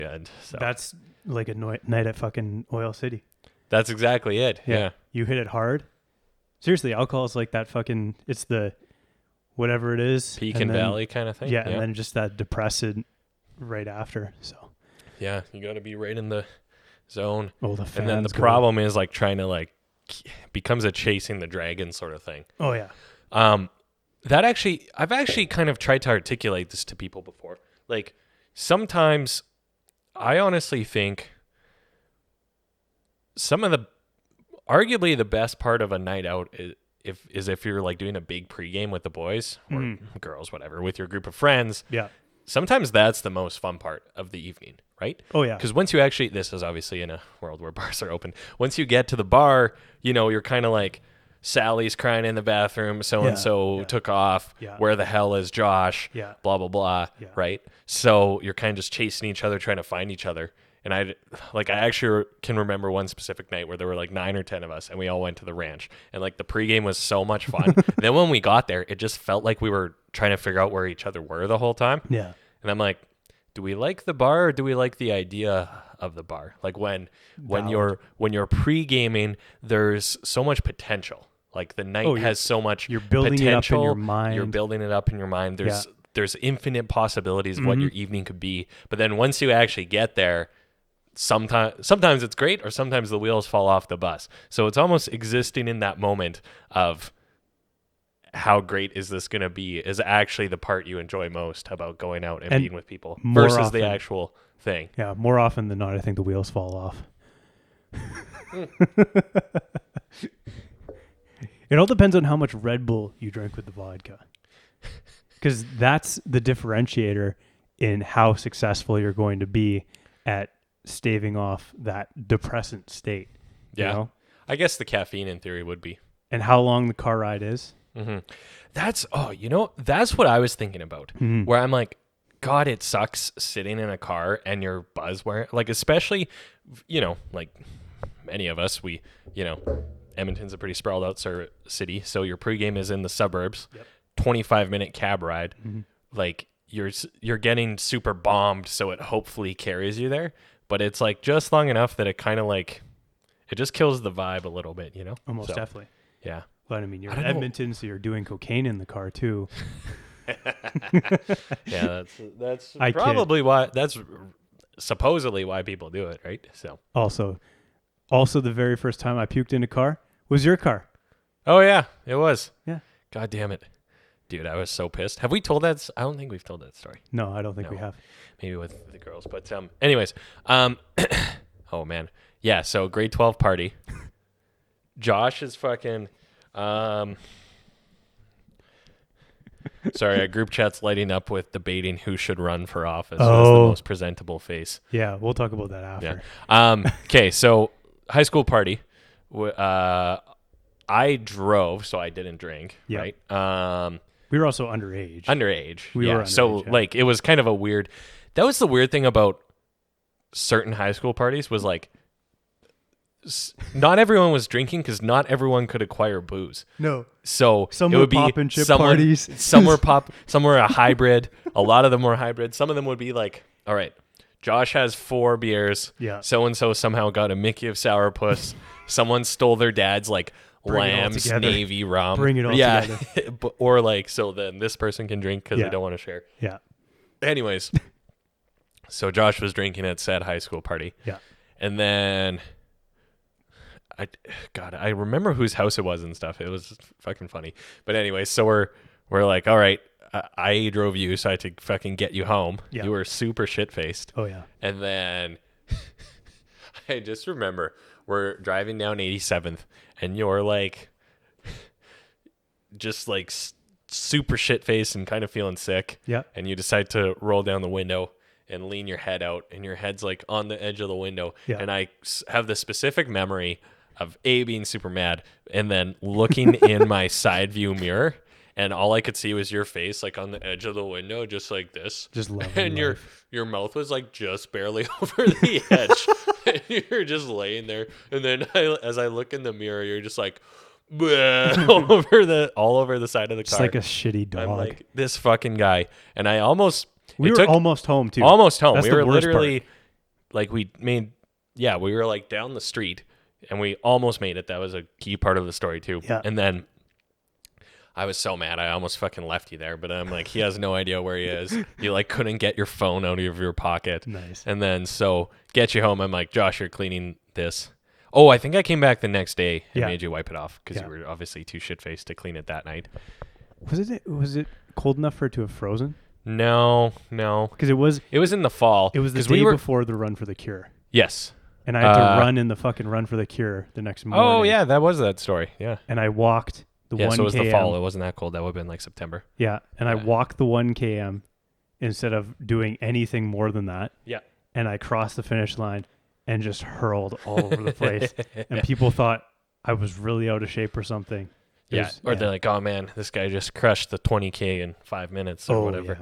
good. So That's like a night at fucking Oil City. that's exactly it. Yeah. You hit it hard. Seriously, alcohol is like that fucking, it's the whatever it is. Peak and valley kind of thing. Yeah, and then just that depressant right after. So yeah, you got to be right in the zone. oh, the fans And then the go. problem is like trying to like becomes a chasing the dragon sort of thing. Oh yeah. That actually, I've actually kind of tried to articulate this to people before. Like sometimes I honestly think arguably the best part of a night out is if you're like doing a big pregame with the boys or girls, whatever, with your group of friends. Yeah. Sometimes that's the most fun part of the evening, right? Oh yeah. Because once you actually, this is obviously in a world where bars are open. Once you get to the bar, you know, you're kind of like, Sally's crying in the bathroom. So-and-so took off. Yeah. Where the hell is Josh? Yeah. Blah, blah, blah. Yeah. Right? So you're kind of just chasing each other, trying to find each other. And I actually can remember one specific night where there were like 9 or 10 of us and we all went to the ranch. And like the pregame was so much fun. Then when we got there, it just felt like we were trying to figure out where each other were the whole time. Yeah. And I'm like, do we like the bar or do we like the idea of the bar? Like when you're pre-gaming, there's so much potential. Like the night has so much you're building potential. it up in your mind. You're building it up in your mind. There's infinite possibilities of what your evening could be. But then once you actually get there, sometimes it's great or sometimes the wheels fall off the bus. So it's almost existing in that moment of how great is this going to be is actually the part you enjoy most about going out and being with people versus the actual thing. Yeah, more often than not, I think the wheels fall off. It all depends on how much Red Bull you drink with the vodka. Because that's the differentiator in how successful you're going to be at staving off that depressant state. Yeah. You know? I guess the caffeine in theory would be. And how long the car ride is. Mm-hmm. That's what I was thinking about. Where I'm like, God, it sucks sitting in a car and you're buzzwire. Like, especially, you know, like many of us, Edmonton's a pretty sprawled out city. So your pregame is in the suburbs, 25-minute cab ride. Like you're getting super bombed. So it hopefully carries you there, but it's like just long enough that it kind of like, it just kills the vibe a little bit, you know? Almost definitely. Yeah. But I mean, you're in Edmonton, so you're doing cocaine in the car too. Yeah, that's probably why. That's supposedly why people do it, right? So also, the very first time I puked in a car was your car. Oh yeah, it was. Yeah. God damn it, dude! I was so pissed. Have we told that? I don't think we've told that story. No, I don't think we have. Maybe with the girls, but anyways, oh man, yeah. So grade 12 party. Josh is fucking. Sorry, our group chat's lighting up with debating who should run for office. Who has the most presentable face? Yeah, we'll talk about that after. Yeah. Okay, so high school party. I drove, so I didn't drink. Yep. Right. We were also underage. We were underage. So like it was kind of a weird. That was the weird thing about certain high school parties was like. Not everyone was drinking because not everyone could acquire booze. No. So some it would were pop be and chip parties. Some were pop. Some were a hybrid. A lot of them were hybrid. Some of them would be like, all right, Josh has 4 beers. Yeah. So-and-so somehow got a Mickey of Sourpuss. Someone stole their dad's like Lamb's Navy rum. Bring it all together. Or like, so then this person can drink because they don't want to share. Yeah. Anyways, so Josh was drinking at said high school party. Yeah. And then... I remember whose house it was and stuff. It was fucking funny. But anyway, so we're like, all right, I drove you, so I had to fucking get you home. Yeah. You were super shit-faced. Oh, yeah. And then I just remember we're driving down 87th, and you're like, just like super shit-faced and kind of feeling sick. Yeah. And you decide to roll down the window and lean your head out, and your head's like on the edge of the window. Yeah. And I have the specific memory of being super mad and then looking in my side view mirror, and all I could see was your face like on the edge of the window, just like this. Just loving and life. your mouth was like just barely over the edge. And you're just laying there. And then as I look in the mirror, you're just like all over the side of the car. Just like a shitty dog. I'm like, this fucking guy. And I almost... We were almost home, too. Almost home. That's we the were worst literally part. like we made, yeah, we were like down the street and we almost made it. That was a key part of the story too. Yeah. And then I was so mad. I almost fucking left you there, but I'm like, he has no idea where he is. You like couldn't get your phone out of your pocket. Nice. And then so get you home. I'm like, Josh, you're cleaning this. Oh, I think I came back the next day and made you wipe it off because you were obviously too shit-faced to clean it that night. Was it cold enough for it to have frozen? No. Because it was in the fall. the day before the Run for the Cure. Yes. And I had to run in the fucking Run for the Cure the next morning. Oh, yeah, that was that story. Yeah. And I walked the 1 km. So it was the fall. It wasn't that cold. That would have been like September. Yeah. And I walked the 1 km instead of doing anything more than that. Yeah. And I crossed the finish line and just hurled all over the place. And people thought I was really out of shape or something. They're like, oh man, this guy just crushed the 20K in 5 minutes or whatever. Yeah.